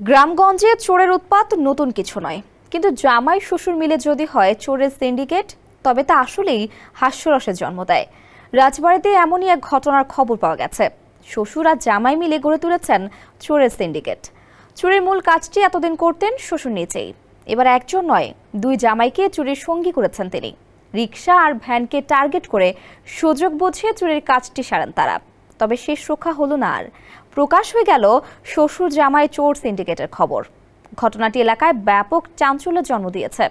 গ্রামগঞ্জে চোরের উৎপাত নতুন কিছু নয়, কিন্তু জামাই শ্বশুর মিলে যদি হয় চোরের সিন্ডিকেট, তবে তা আসলেই হাস্যরসের জন্ম দেয়। রাজবাড়িতে এমনই এক ঘটনার খবর পাওয়া গেছে। শ্বশুর আর জামাই মিলে গড়ে তুলেছেন চোরের সিন্ডিকেট। চুরির মূল কাজটি এতদিন করতেন শ্বশুর নিজেই। এবার একজন নয়, দুই জামাইকে চুরির সঙ্গী করেছেন তিনি। রিকশা আর ভ্যানকে টার্গেট করে সুযোগ বুঝে চুরির কাজটি সারেন তারা। তবে শেষ রক্ষা হলো না আর। প্রকাশ হয়ে গেল শ্বশুর জামাই চোর সিন্ডিকেটের খবর। ঘটনাটি এলাকায় ব্যাপক চাঞ্চল্যের জন্ম দিয়েছে।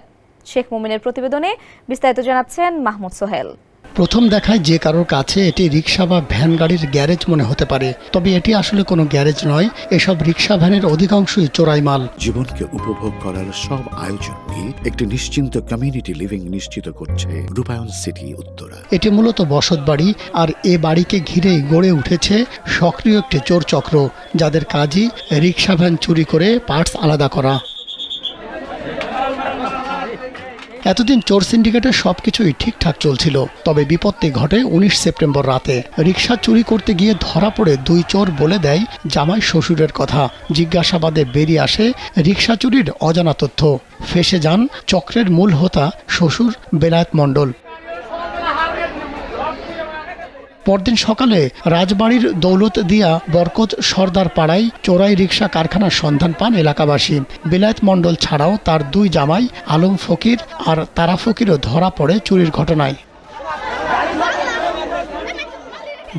শেখ মুমিনের প্রতিবেদনে বিস্তারিত জানাচ্ছেন মাহমুদ সোহেল। প্রথম দেখায় যে কারোর কাছে এটি রিকশা বা ভ্যান গাড়ির গ্যারেজ মনে হতে পারে, তবে এটি আসলে কোনো গ্যারেজ নয়। এসব রিকশা ভ্যানের অধিকাংশই চোরাই মাল। জীবনকে উপভোগ করার সব আয়োজন নিয়ে একটি নিশ্চিন্ত কমিউনিটি লিভিং নিশ্চিত করছে রূপায়ণ সিটি উত্তরা। এটি মূলত বসত বাড়ি, আর এ বাড়িকে ঘিরেই গড়ে উঠেছে সক্রিয় একটি চোর চক্র, যাদের কাজই রিকশা ভ্যান চুরি করে পার্টস আলাদা করা। এতদিন চোর সিন্ডিকেটের সবকিছুই ঠিকঠাক চলছিল, তবে বিপত্তি ঘটে 19 সেপ্টেম্বর রাতে। রিকশা চুরি করতে গিয়ে ধরা পড়ে দুই চোর বলে দেয় জামাই শ্বশুরের কথা। জিজ্ঞাসাবাদে বেরিয়ে আসে রিকশা চুরির অজানা তথ্য। ফেঁসে যান চক্রের মূল হোতা শ্বশুর বেলায়েত মণ্ডল। পরদিন সকালে রাজবাড়ির দৌলতদিয়া বরকত সর্দার পাড়ায় চোরাই রিকশা কারখানার সন্ধান পান এলাকাবাসী। বেলায়েত মণ্ডল ছাড়াও তার দুই জামাই আলম ফকির আর তারা ফকিরও ধরা পড়ে চুরির ঘটনায়।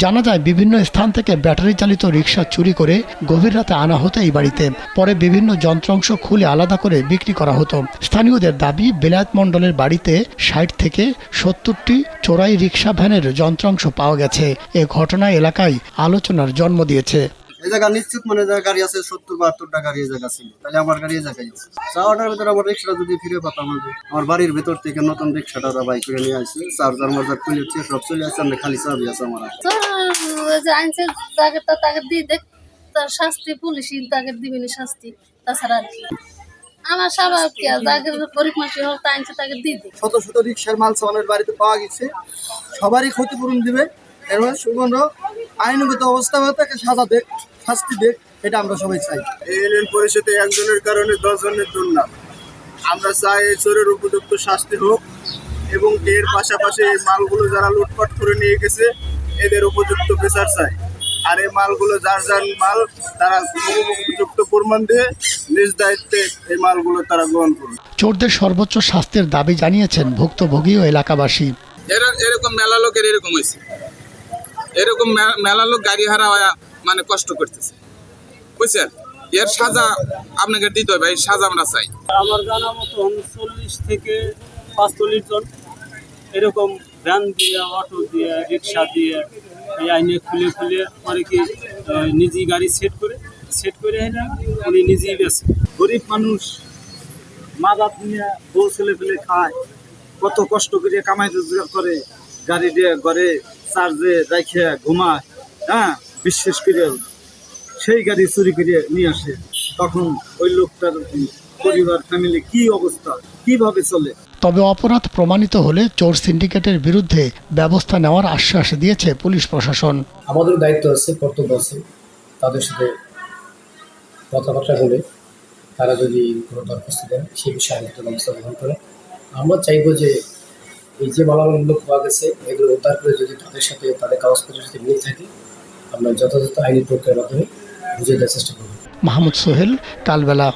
জানা যায় বিভিন্ন স্থান থেকে ব্যাটারি চালিত রিকশা চুরি করে গভীর রাতে আনা হতো এই বাড়িতে। পরে বিভিন্ন যন্ত্রাংশ খুলে আলাদা করে বিক্রি করা হতো। স্থানীয়দের দাবি, বেলায়েত মণ্ডলের বাড়িতে 60 থেকে 70টি চোরাই রিকশা ভ্যানের যন্ত্রাংশ পাওয়া গেছে। এ ঘটনা এলাকায় আলোচনার জন্ম দিয়েছে। এই জায়গা নিশ্চিত মানে গাড়ি আছে 70-72টা গাড়ি এই জায়গা ছিল, তাহলে আমার গাড়ি এই জায়গায় আছে। চাওয়াটার ভিতরে আমার রিক্সাটা যদি ফিরে পেতাম, আমার বাড়ির ভেতর থেকে নতুন রিক্সাটা ওরা বাইক করে নিয়ে আসছে। চার্জার মার্জার খুলেছে, সব চলে আসছে, আমরা খালি চাবি আছে আমার। আইনছে তাকে তো তাকে দিয়ে দেখ, তার শাস্তি পুলিশই তাকে দিবেনি শাস্তি, তাছাড়া আর কি। আমার স্বাভাবিক কি যাকে গরিব মানুষ হোক তা আইনছে তাকে দিয়ে দেয়। শত শত রিক্সার মাল সামানের বাড়িতে পাওয়া গেছে, সবারই ক্ষতিপূরণ দিবে। এর মানে সুগন্ধ আইনগত অবস্থা হয়ে তাকে সাজা দেখ, শাস্তি দেখ, এটা আমরা সবাই চাই। ইউনিয়ন পরিষদে একজনের কারণে 10 জনের দুর্নাম। আমরা চাই এই চোরের উপযুক্ত শাস্তি হোক, এবং এর পাশাপাশি এই মালগুলো যারা লুটপাট করে নিয়ে গেছে এদের উপযুক্ত বিচার চাই। আর এই মালগুলো যার যার মাল, তারা উপযুক্ত প্রমাণ দিয়ে নিজ দায়িত্বে এই মালগুলো তারা গ্রহণ করবে। চোরদের সর্বোচ্চ শাস্তির দাবি জানিয়েছেন ভুক্তভোগী ও এলাকাবাসী। এরকম মেলা লোকের এরকম হয়েছে, এরকম মেলা লোক গাড়ি হারা মানে কষ্ট করতেছে, বুঝছেন? এর সাজা আপনাকে দিতে হবে, এই সাজা আমরা চাই। আমার জানা মতন 40 থেকে 45 জন এরকম ভ্যান দিয়ে, অটো দিয়ে, রিক্সা দিয়ে এই আইনে খুলে খুলে পরে কি নিজেই গাড়ি সেট করে উনি নিজেই বেছে। গরিব মানুষ মাদাত নিয়ে বউ ছেলে ফেলে খায়, কত কষ্ট করে কামাই রোজগার করে, গাড়ি দিয়ে ঘরে চার্জে রাখে ঘুমায়, হ্যাঁ, বিশ্বাস করে সেই গাড়ি চুরি করে নিয়ে আসে। তখন ওই লোকটার পরিবার ফ্যামিলি কি অবস্থা, কিভাবে চলে? তবে অপরাধ প্রমাণিত হলে চোর সিন্ডিকেটের বিরুদ্ধে ব্যবস্থা নেওয়ার আশ্বাস দিয়েছে পুলিশ প্রশাসন। আমাদের দায়িত্ব আছে, কর্তব্য আছে, তাদের সাথে কথাবার্তা বলে তারা যদি কোনো দরখাস্ত দেন সেই বিষয়ে আইনগত ব্যবস্থা গ্রহণ করে। আমরা চাইব যে এই যে মালামালগুলো পাওয়া গেছে এগুলো উদ্ধার করে যদি তাদের সাথে, তাদের কাগজপত্রের সাথে মিল থাকে, আমরা যথাযথ আইনি প্রক্রিয়ার মাধ্যমে বুঝিয়ে দেওয়ার চেষ্টা করব। মাহমুদ সোহেল, কালবেলা।